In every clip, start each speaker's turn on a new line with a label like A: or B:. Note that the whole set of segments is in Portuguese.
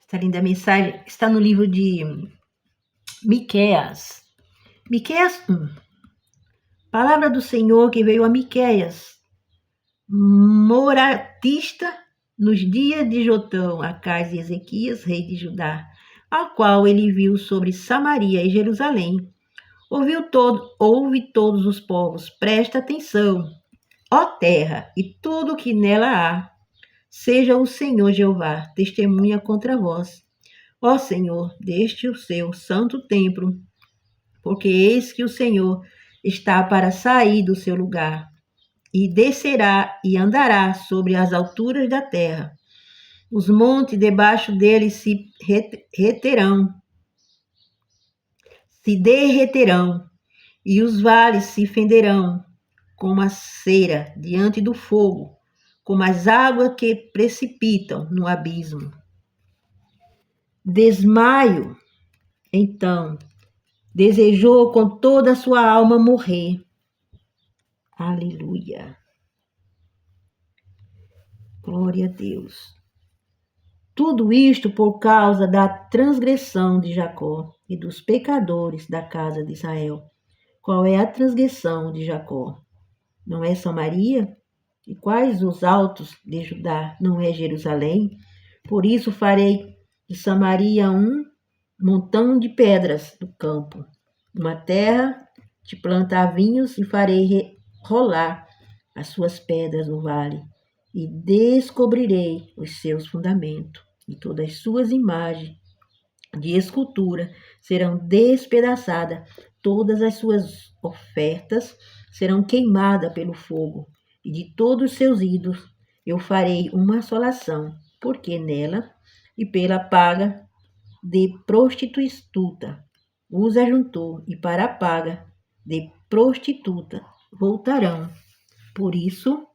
A: Essa linda mensagem está no livro de Miqueias. Miqueias 1. Palavra do Senhor que veio a Miqueias, moratista, nos dias de Jotão, Acais e Ezequias, rei de Judá, ao qual ele viu sobre Samaria e Jerusalém. Ouve todos os povos, presta atenção, ó terra, e tudo que nela há. Seja o Senhor Jeová testemunha contra vós, ó Senhor, deste o seu santo templo, porque eis que o Senhor está para sair do seu lugar, e descerá e andará sobre as alturas da terra. Os montes debaixo dele se derreterão, e os vales se fenderão, como a cera diante do fogo, como as águas que precipitam no abismo. Desmaio, então, desejou com toda a sua alma morrer. Aleluia. Glória a Deus. Tudo isto por causa da transgressão de Jacó e dos pecadores da casa de Israel. Qual é a transgressão de Jacó? Não é Samaria? E quais os altos de Judá? Não é Jerusalém? Por isso farei de Samaria um montão de pedras do campo, uma terra de plantar vinhos, e farei rolar as suas pedras no vale, e descobrirei os seus fundamentos, e todas as suas imagens de escultura serão despedaçadas, todas as suas ofertas serão queimadas pelo fogo, e de todos os seus ídolos eu farei uma assolação, porque nela e pela paga de prostituta os ajuntou, e para a paga de prostituta voltarão. Por isso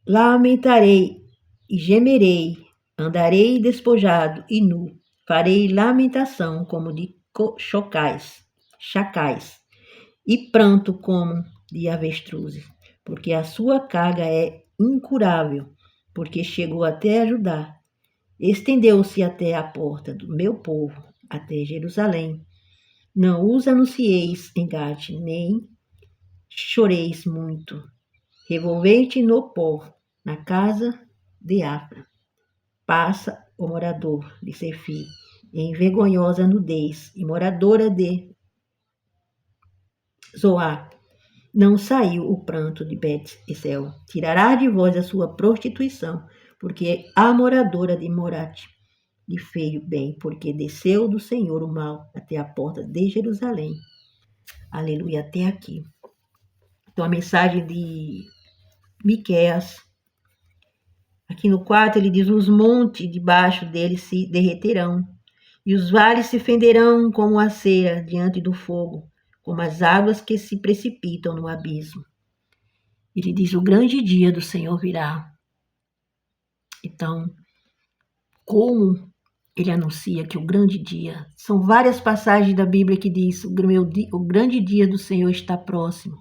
A: lamentarei e gemerei, andarei despojado e nu, farei lamentação como de chacais, e pranto como de avestruzes, porque a sua carga é incurável, porque chegou até a Judá, estendeu-se até a porta do meu povo, até Jerusalém. Não os anuncieis em Gate, nem choreis muito. Revolvei-te no pó, na casa de Afra. Passa o morador de Sefi, em vergonhosa nudez, e moradora de Zoar. Não saiu o pranto de Bet-Esel. Tirará de vós a sua prostituição, porque a moradora de Morate lhe fez bem, porque desceu do Senhor o mal até a porta de Jerusalém. Aleluia, até aqui. Então, a mensagem de Miqueias. Aqui no 4 ele diz: os montes debaixo dele se derreterão, e os vales se fenderão como a cera diante do fogo, como as águas que se precipitam no abismo. Ele diz: o grande dia do Senhor virá. Então, como ele anuncia que o grande dia, são várias passagens da Bíblia que diz: o grande dia do Senhor está próximo.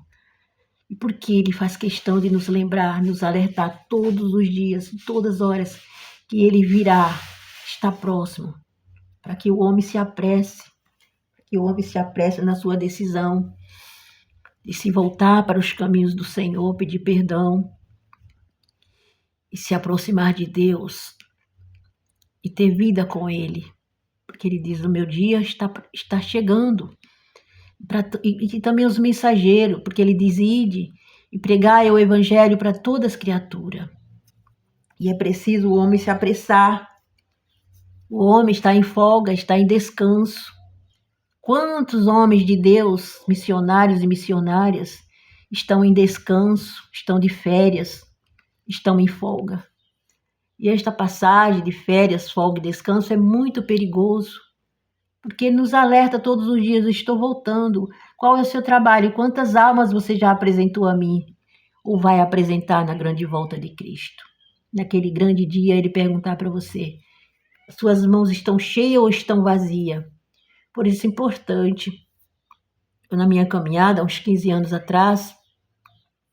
A: E porque ele faz questão de nos lembrar, nos alertar todos os dias, todas as horas, que ele virá, está próximo, para que o homem se apresse, na sua decisão de se voltar para os caminhos do Senhor, pedir perdão e se aproximar de Deus e ter vida com Ele. Porque ele diz: o meu dia está chegando. E também os mensageiros, porque ele diz: ide e pregai o evangelho para todas as criaturas. E é preciso o homem se apressar. O homem está em folga, está em descanso. Quantos homens de Deus, missionários e missionárias, estão em descanso, estão de férias, estão em folga? E esta passagem de férias, folga e descanso é muito perigoso, porque nos alerta todos os dias: eu estou voltando. Qual é o seu trabalho? Quantas almas você já apresentou a mim? Ou vai apresentar na grande volta de Cristo? Naquele grande dia, ele perguntar para você: suas mãos estão cheias ou estão vazias? Por isso é importante. Na minha caminhada, há uns 15 anos atrás,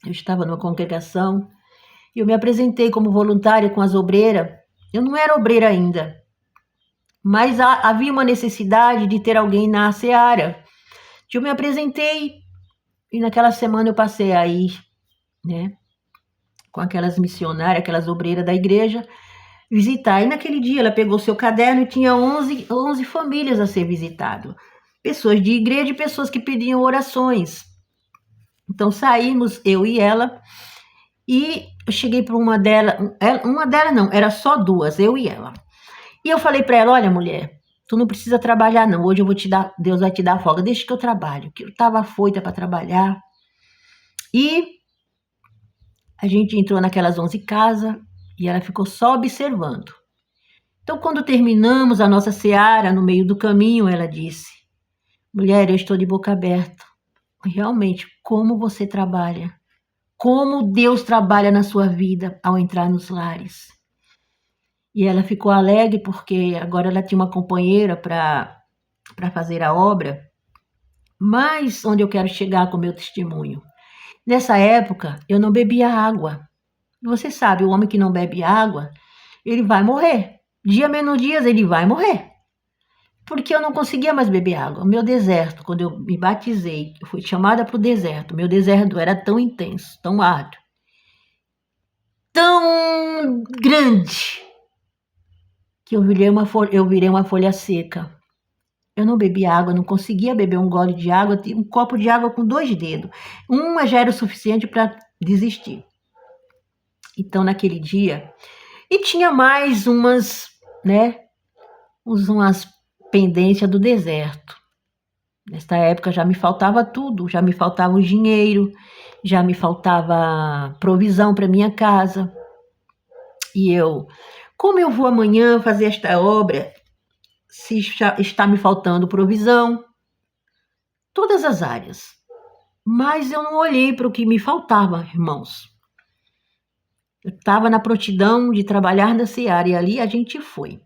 A: eu estava numa congregação e eu me apresentei como voluntária com as obreiras, Eu não era obreira ainda, mas havia uma necessidade de ter alguém na seara. Eu me apresentei e naquela semana eu passei aí, né, com aquelas missionárias, aquelas obreiras da igreja, visitar. E naquele dia ela pegou seu caderno e tinha 11 famílias a ser visitado. Pessoas de igreja e pessoas que pediam orações. Então saímos, eu e ela, e eu cheguei para uma delas não, era só duas, eu e ela. E eu falei para ela, olha mulher, tu não precisa trabalhar não, hoje eu vou te dar, Deus vai te dar folga, deixa que eu trabalho, que eu estava afoita para trabalhar. E a gente entrou naquelas 11 casas e ela ficou só observando. Então, quando terminamos a nossa seara, no meio do caminho, ela disse, mulher, eu estou de boca aberta. Realmente, como você trabalha. Como Deus trabalha na sua vida ao entrar nos lares. E ela ficou alegre porque agora ela tinha uma companheira para fazer a obra. Mas onde eu quero chegar com o meu testemunho? Nessa época, eu não bebia água. Você sabe, o homem que não bebe água, ele vai morrer. Dia menos dias, ele vai morrer. Porque eu não conseguia mais beber água. O meu deserto, quando eu me batizei, eu fui chamada para o deserto. Meu deserto era tão intenso, tão árduo, tão grande, que eu virei uma folha seca. Eu não bebia água, não conseguia beber um gole de água, um copo de água com 2 dedos. Uma já era o suficiente para desistir. Então, naquele dia, e tinha mais umas, né, umas pendências do deserto. Nesta época já me faltava tudo, já me faltava o dinheiro, já me faltava provisão para minha casa. E eu, como eu vou amanhã fazer esta obra, se está me faltando provisão? Todas as áreas. Mas eu não olhei para o que me faltava, irmãos. Eu estava na prontidão de trabalhar na seara e ali a gente foi.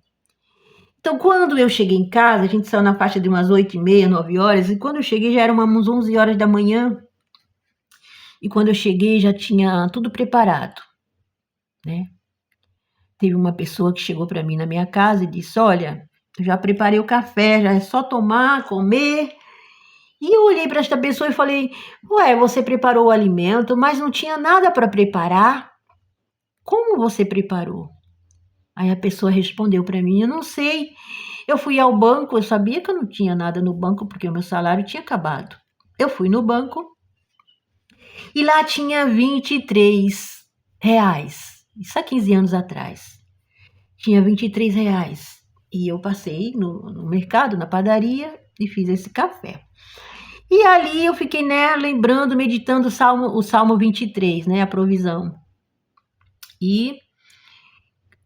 A: Então, quando eu cheguei em casa, a gente saiu na faixa de umas 8h30, 9 horas, e quando eu cheguei já eram umas 11 horas da manhã. E quando eu cheguei já tinha tudo preparado, né? Teve uma pessoa que chegou para mim na minha casa e disse, olha, eu já preparei o café, já é só tomar, comer. E eu olhei para esta pessoa e falei, ué, você preparou o alimento, mas não tinha nada para preparar? Como você preparou? Aí a pessoa respondeu para mim, eu não sei. Eu fui ao banco, eu sabia que eu não tinha nada no banco, porque o meu salário tinha acabado. Eu fui no banco e lá tinha 23 reais. Isso há 15 anos atrás. Tinha 23 reais. E eu passei no mercado, na padaria, e fiz esse café. E ali eu fiquei, né, lembrando, meditando o Salmo 23, né, a provisão. E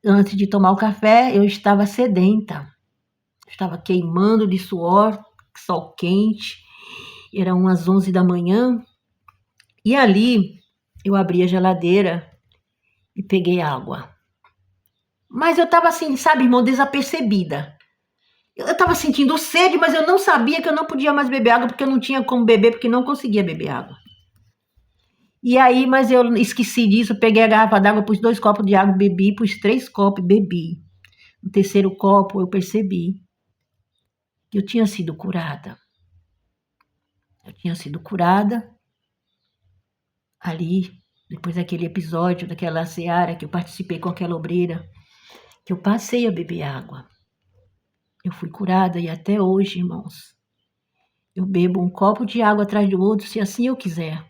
A: antes de tomar o café, eu estava sedenta. Estava queimando de suor, sol quente. Eram umas 11 da manhã. E ali eu abri a geladeira e peguei água. Mas eu estava assim, sabe, irmão, desapercebida. Eu estava sentindo sede, mas eu não sabia que eu não podia mais beber água, porque eu não tinha como beber, porque não conseguia beber água. E aí, mas eu esqueci disso, peguei a garrafa d'água, pus 2 copos de água, bebi, pus 3 copos e bebi. No terceiro copo, eu percebi que eu tinha sido curada. Eu tinha sido curada ali, depois daquele episódio, daquela seara que eu participei com aquela obreira, que eu passei a beber água. Eu fui curada e até hoje, irmãos, eu bebo um copo de água atrás do outro, se assim eu quiser.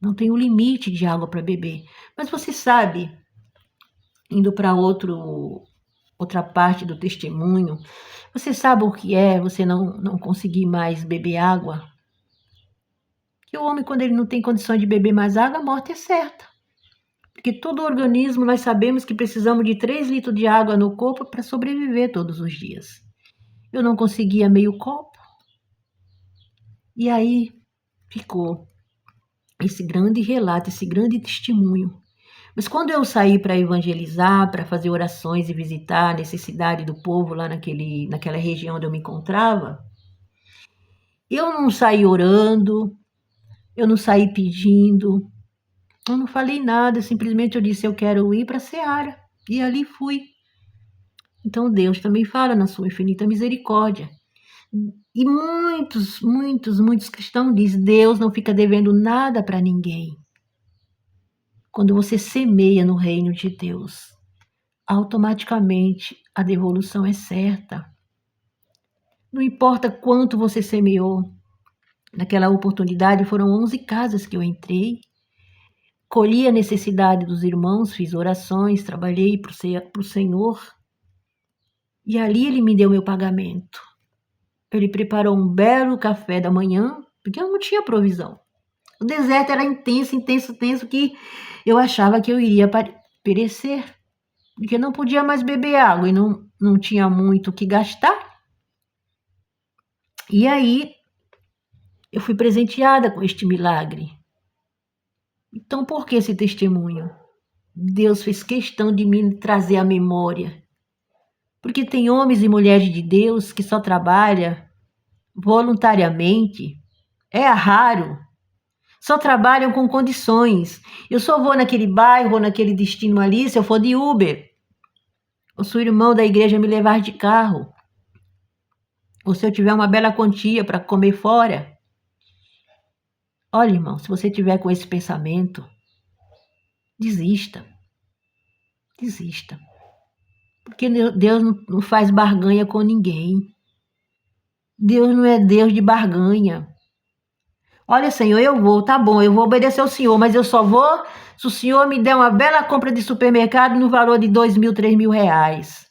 A: Não tenho limite de água para beber. Mas você sabe, indo para outra parte do testemunho, você sabe o que é você não conseguir mais beber água? Que o homem, quando ele não tem condições de beber mais água, a morte é certa. Porque todo organismo, nós sabemos que precisamos de 3 litros de água no corpo para sobreviver todos os dias. Eu não conseguia meio copo. E aí ficou esse grande relato, esse grande testemunho. Mas quando eu saí para evangelizar, para fazer orações e visitar a necessidade do povo lá naquela região onde eu me encontrava, eu não saí orando, eu não saí pedindo, eu não falei nada, simplesmente eu disse, eu quero ir para a seara. E ali fui. Então Deus também fala na sua infinita misericórdia. E muitos cristãos dizem: Deus não fica devendo nada para ninguém. Quando você semeia no reino de Deus, automaticamente a devolução é certa. Não importa quanto você semeou. Naquela oportunidade foram 11 casas que eu entrei. Colhi a necessidade dos irmãos, fiz orações, trabalhei para o Senhor. E ali ele me deu meu pagamento. Ele preparou um belo café da manhã, porque eu não tinha provisão. O deserto era intenso, que eu achava que eu iria perecer, porque não podia mais beber água e não tinha muito o que gastar. E aí, eu fui presenteada com este milagre. Então, por que esse testemunho? Deus fez questão de me trazer à memória. Porque tem homens e mulheres de Deus que só trabalham voluntariamente. É raro. Só trabalham com condições. Eu só vou naquele bairro, vou naquele destino ali, se eu for de Uber. Ou se o irmão da igreja me levar de carro. Ou se eu tiver uma bela quantia para comer fora. Olha, irmão, se você tiver com esse pensamento, desista. Desista. Porque Deus não faz barganha com ninguém. Deus não é Deus de barganha. Olha, Senhor, eu vou, tá bom, eu vou obedecer ao Senhor, mas eu só vou se o Senhor me der uma bela compra de supermercado no valor de 2.000, 3.000 reais.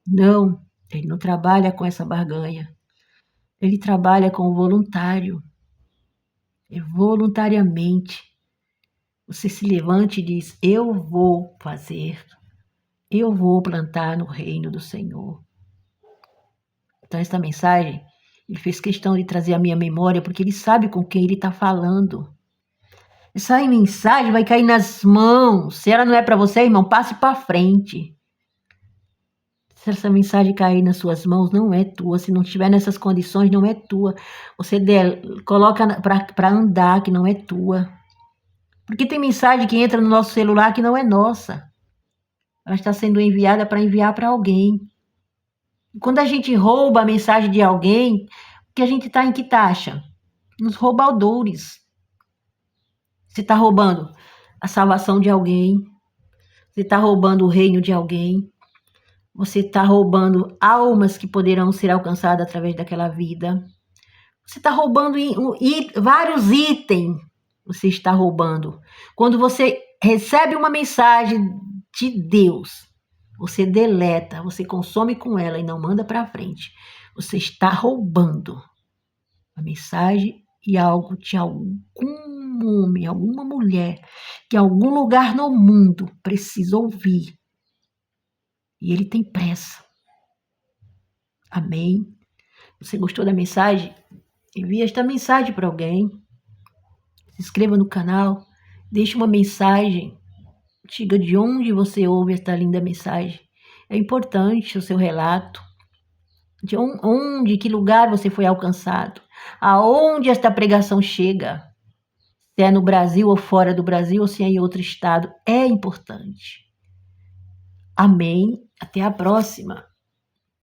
A: Não, ele não trabalha com essa barganha. Ele trabalha com o voluntário. É voluntariamente. Você se levante e diz: eu vou fazer. Eu vou plantar no reino do Senhor. Então, esta mensagem, ele fez questão de trazer à minha memória, porque ele sabe com quem ele está falando. Essa mensagem vai cair nas mãos. Se ela não é para você, irmão, passe para frente. Se essa mensagem cair nas suas mãos, não é tua. Se não estiver nessas condições, não é tua. Você coloca para andar, que não é tua. Porque tem mensagem que entra no nosso celular que não é nossa. Ela está sendo enviada para enviar para alguém. Quando a gente rouba a mensagem de alguém, que a gente está em que taxa? Nos roubadores. Você está roubando a salvação de alguém. Você está roubando o reino de alguém. Você está roubando almas que poderão ser alcançadas através daquela vida. Você está roubando vários itens. Você está roubando. Quando você recebe uma mensagem de Deus, você deleta, você consome com ela e não manda para frente. Você está roubando a mensagem e algo de algum homem, alguma mulher, que em algum lugar no mundo precisa ouvir. E ele tem pressa. Amém? Você gostou da mensagem? Envie esta mensagem para alguém. Se inscreva no canal. Deixe uma mensagem. Diga de onde você ouve esta linda mensagem. É importante o seu relato. De onde, que lugar você foi alcançado. Aonde esta pregação chega. Se é no Brasil ou fora do Brasil, ou se é em outro estado. É importante. Amém. Até a próxima.